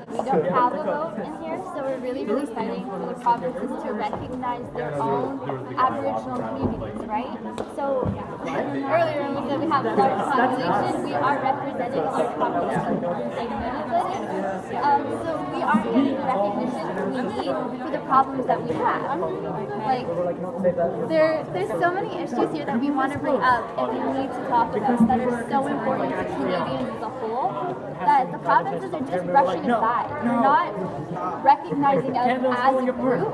We don't have a vote in here, so we're really fighting for the provinces to recognize their own Aboriginal communities, right? So earlier when we said we have a large population, we are representing a large population. So we aren't getting the recognition we need for the problems that we have. Like, there's so many issues here that we want to bring up and we need to talk about that are so important to Canadians as a whole that the provinces are just brushing aside. They're not recognizing us as a group.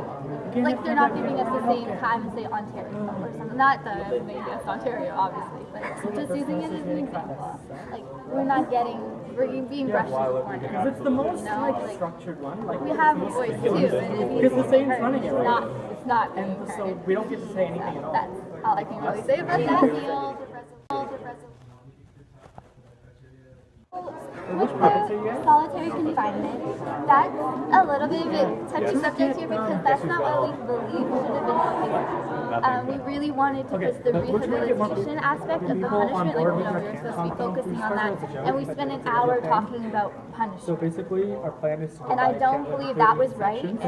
Like, they're not giving us the same time as, say, Ontario or something. Not that I'm against Ontario, obviously, but just using it as an example. Like, we're being brushed in the corner. Because it's the most structured one. We have a voice too, and because the same's running it, right? It's not. And so we don't get to say anything at all. That's all I can really say about that. With the solitary confinement, that's a little bit of a touchy subject here because that's not what we believe should have been happening. We really wanted to push the rehabilitation aspect of the punishment, like, we're supposed to be focusing on that, and we spent an hour talking about punishment. So basically, our plan is to... And I don't believe that was right, and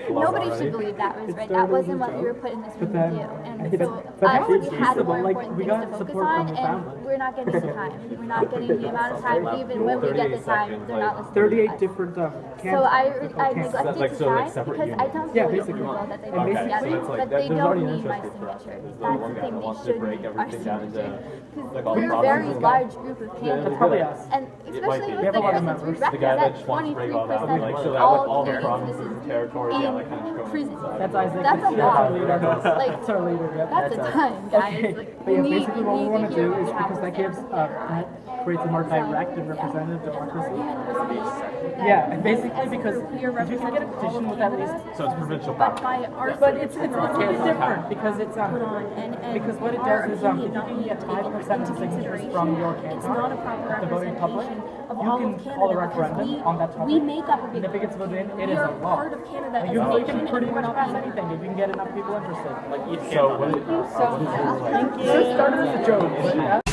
nobody should believe that was right. That wasn't what we were put in this room to do. And so we had more important things to focus on, and we're not getting the time. We're not getting the amount of time. Even when we get the time, they're not listening. 38 different So I neglected to sign because I don't believe people that they want together, but they don't need my signature. That's the thing, they should need our signature. Because we're a very large group of candidates, and especially with the prisons, we represent 23% of all Canadian citizens in prison. That's Isaac. That's a lot. That's our leader. That's a ton, guys. But yeah, basically what we want to do is because that gives creates a more direct and representative democracy. Yeah, and basically because you can get a petition with at least... So it's provincial But it's different because it's because what it does is if you can get 5% of signatures from your candidate, the voting public, you can call a referendum on that topic. And if it gets voted in, it is a law. You can pretty much pass anything if you can get enough people interested. So thank you. It started as a joke.